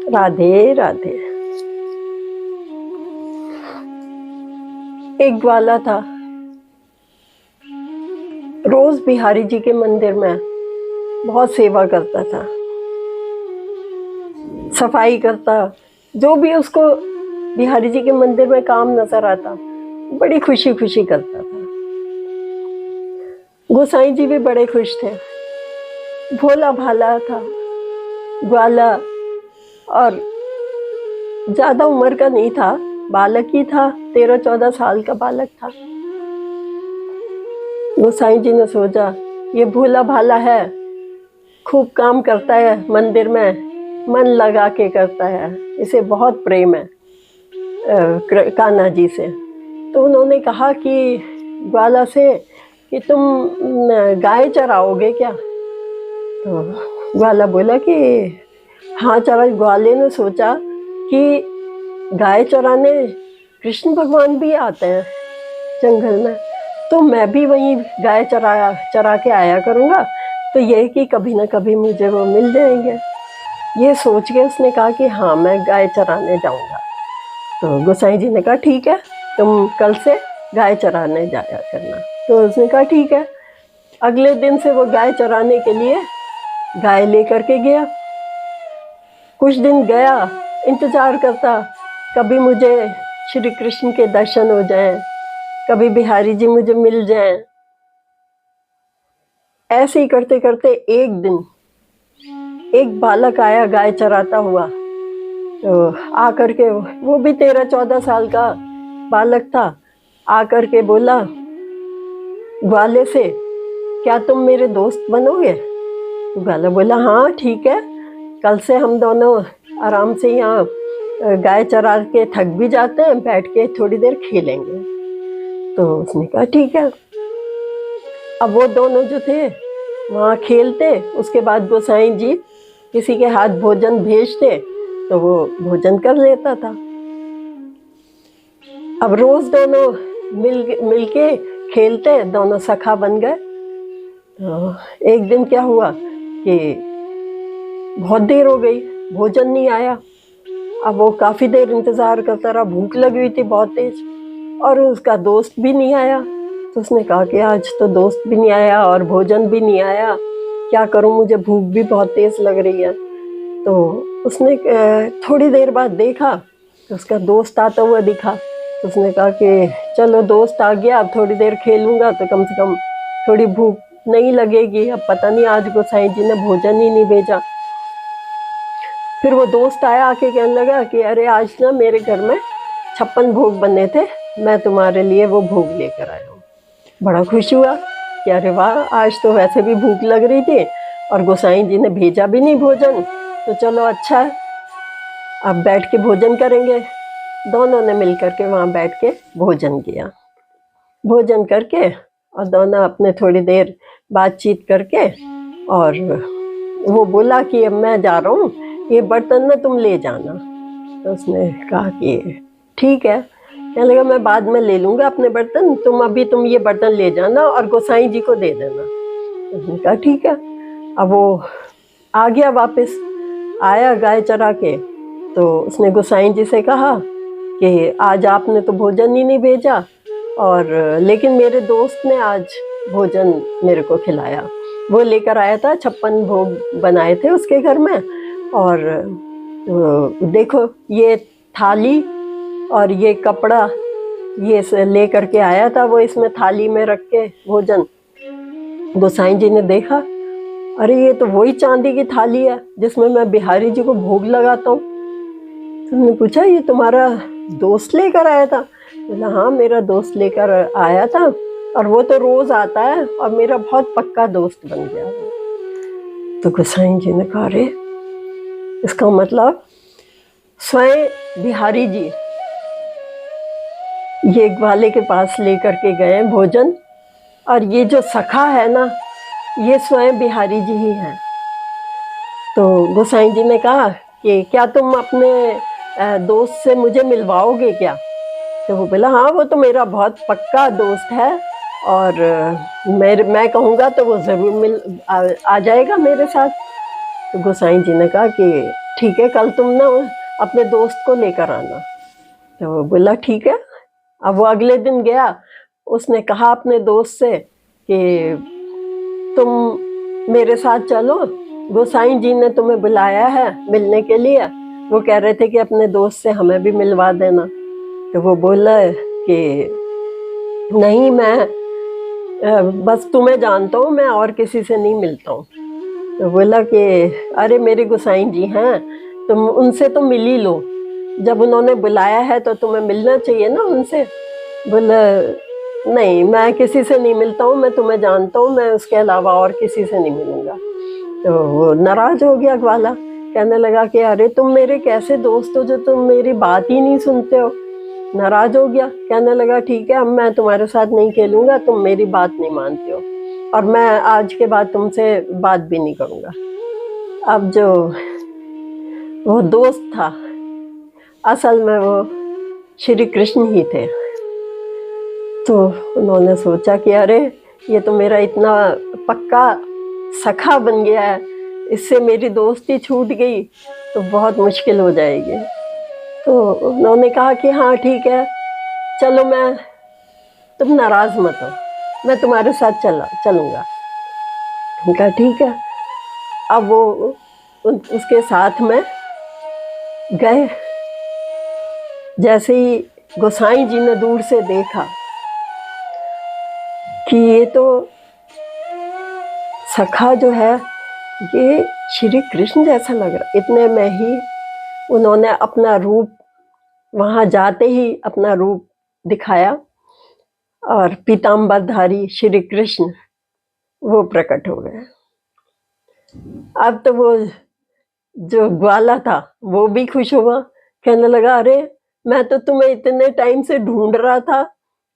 राधे राधे। एक ग्वाला था, रोज बिहारी जी के मंदिर में बहुत सेवा करता था, सफाई करता, जो भी उसको बिहारी जी के मंदिर में काम नजर आता बड़ी खुशी खुशी करता था। गोसाई जी भी बड़े खुश थे। भोला भाला था ग्वाला, और ज्यादा उम्र का नहीं था, बालक ही था, 13-14 साल का बालक था। गोसाई जी ने सोचा ये भोला भाला है, खूब काम करता है मंदिर में, मन लगा के करता है, इसे बहुत प्रेम है कान्हा जी से। तो उन्होंने कहा कि ग्वाला से कि तुम गाय चराओगे क्या? तो ग्वाला बोला कि हाँ चरा। ग्वाले ने सोचा कि गाय चराने कृष्ण भगवान भी आते हैं जंगल में, तो मैं भी वहीं गाय चरा के आया करूँगा, तो ये कि कभी ना कभी मुझे वो मिल जाएंगे। ये सोच के उसने कहा कि हाँ मैं गाय चराने जाऊँगा। तो गोसाई जी ने कहा ठीक है, तुम कल से गाय चराने जाया करना। तो उसने कहा ठीक है। अगले दिन से वो गाय चराने के लिए गाय लेकर के गया। कुछ दिन गया, इंतजार करता, कभी मुझे श्री कृष्ण के दर्शन हो जाएं, कभी बिहारी जी मुझे मिल जाएं। ऐसे ही करते करते एक दिन एक बालक आया गाय चराता हुआ। तो आकर के, वो भी 13-14 साल का बालक था, आकर के बोला ग्वाले से, क्या तुम मेरे दोस्त बनोगे? तो ग्वाला बोला हाँ ठीक है, कल से हम दोनों आराम से यहाँ गाय चरा के थक भी जाते हैं, बैठ के थोड़ी देर खेलेंगे। तो उसने कहा ठीक है। अब वो दोनों जो थे वहाँ खेलते, उसके बाद गोसाई जी किसी के हाथ भोजन भेजते तो वो भोजन कर लेता था। अब रोज दोनों मिलके खेलते, दोनों सखा बन गए। तो एक दिन क्या हुआ कि बहुत देर हो गई, भोजन नहीं आया। अब वो काफी देर इंतजार करता रहा, भूख लगी हुई थी बहुत तेज, और उसका दोस्त भी नहीं आया। तो उसने कहा कि आज तो दोस्त भी नहीं आया और भोजन भी नहीं आया, क्या करूं, मुझे भूख भी बहुत तेज लग रही है। तो उसने थोड़ी देर बाद देखा तो उसका दोस्त आता हुआ दिखा। तो उसने कहा कि चलो दोस्त आ गया, अब थोड़ी देर खेलूंगा तो कम से कम थोड़ी भूख नहीं लगेगी। अब पता नहीं आज गोसाई जी ने भोजन ही नहीं भेजा। फिर वो दोस्त आया, आके कहने लगा कि अरे आज ना मेरे घर में 56 भोग बने थे, मैं तुम्हारे लिए वो भोग लेकर आया हूँ। बड़ा खुश हुआ कि अरे वाह, आज तो वैसे भी भूख लग रही थी और गोसाई जी ने भेजा भी नहीं भोजन, तो चलो अच्छा है, अब बैठ के भोजन करेंगे। दोनों ने मिलकर के वहाँ बैठ के भोजन किया। भोजन करके और दोनों अपने थोड़ी देर बातचीत करके, और वो बोला कि अब मैं जा रहा हूँ, ये बर्तन ना तुम ले जाना। तो उसने कहा कि ठीक है। कहने लगा मैं बाद में ले लूँगा अपने बर्तन, तुम ये बर्तन ले जाना और गोसाई जी को दे देना। तो उसने कहा ठीक है। अब वो आ गया वापस, आया गाय चरा के। तो उसने गोसाई जी से कहा कि आज आपने तो भोजन ही नहीं भेजा, और लेकिन मेरे दोस्त ने आज भोजन मेरे को खिलाया, वो लेकर आया था, 56 भोग बनाए थे उसके घर में, और देखो ये थाली और ये कपड़ा ये लेकर के आया था, वो इसमें थाली में रख के भोजन। गोसाई जी ने देखा, अरे ये तो वही चांदी की थाली है जिसमें मैं बिहारी जी को भोग लगाता हूँ। तो उन्होंने पूछा ये तुम्हारा दोस्त लेकर आया था? बोला हाँ मेरा दोस्त लेकर आया था, और वो तो रोज आता है और मेरा बहुत पक्का दोस्त बन गया। तो गोसाई जी ने कहा अरे इसका मतलब स्वयं बिहारी जी ये ग्वाले के पास लेकर के गए भोजन, और ये जो सखा है ना ये स्वयं बिहारी जी ही हैं। तो गोसाई जी ने कहा कि क्या तुम अपने दोस्त से मुझे मिलवाओगे क्या? तो वो बोला हाँ वो तो मेरा बहुत पक्का दोस्त है, और मैं कहूँगा तो वो ज़रूर आ जाएगा मेरे साथ। तो गोसाई जी ने कहा कि ठीक है, कल तुम ना अपने दोस्त को लेकर आना। तो वो बोला ठीक है। अब वो अगले दिन गया, उसने कहा अपने दोस्त से कि तुम मेरे साथ चलो, गोसाई जी ने तुम्हें बुलाया है मिलने के लिए। वो कह रहे थे कि अपने दोस्त से हमें भी मिलवा देना। तो वो बोला कि नहीं, मैं बस तुम्हें जानता हूँ, मैं और किसी से नहीं मिलता हूँ। तो बोला कि अरे मेरे गोसाई जी हैं, तुम उनसे तो मिल ही लो, जब उन्होंने बुलाया है तो तुम्हें मिलना चाहिए ना उनसे। बोला नहीं, मैं किसी से नहीं मिलता हूँ, मैं तुम्हें जानता हूँ, मैं उसके अलावा और किसी से नहीं मिलूंगा। तो वो नाराज हो गया ग्वाला, कहने लगा कि अरे तुम मेरे कैसे दोस्त हो जो तुम मेरी बात ही नहीं सुनते हो। नाराज हो गया, कहने लगा ठीक है, अब मैं तुम्हारे साथ नहीं खेलूंगा, तुम मेरी बात नहीं मानते हो और मैं आज के बाद तुमसे बात भी नहीं करूंगा। अब जो वो दोस्त था, असल में वो श्री कृष्ण ही थे। तो उन्होंने सोचा कि अरे ये तो मेरा इतना पक्का सखा बन गया है, इससे मेरी दोस्ती छूट गई तो बहुत मुश्किल हो जाएगी। तो उन्होंने कहा कि हाँ ठीक है, चलो, तुम नाराज मत हो, मैं तुम्हारे साथ चलूंगा। उनका ठीक है। अब वो उसके साथ में गए। जैसे ही गोसाई जी ने दूर से देखा कि ये तो सखा जो है ये श्री कृष्ण जैसा लग रहा, इतने में ही उन्होंने अपना रूप, वहां जाते ही अपना रूप दिखाया और पीताम्बरधारी श्री कृष्ण वो प्रकट हो गए। अब तो वो जो ग्वाला था वो भी खुश हुआ, कहने लगा अरे मैं तो तुम्हें इतने टाइम से ढूंढ रहा था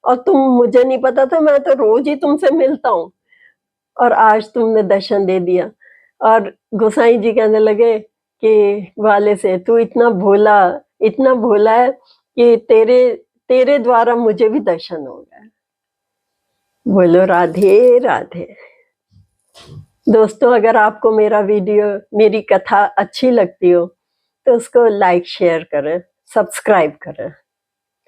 और तुम, मुझे नहीं पता था, मैं तो रोज ही तुमसे मिलता हूँ और आज तुमने दर्शन दे दिया। और गोसाई जी कहने लगे कि ग्वाले से, तू इतना भोला है कि तेरे तेरे द्वारा मुझे भी दर्शन हो गया। बोलो राधे राधे। दोस्तों, अगर आपको मेरी कथा अच्छी लगती हो तो उसको लाइक शेयर करें, सब्सक्राइब करें।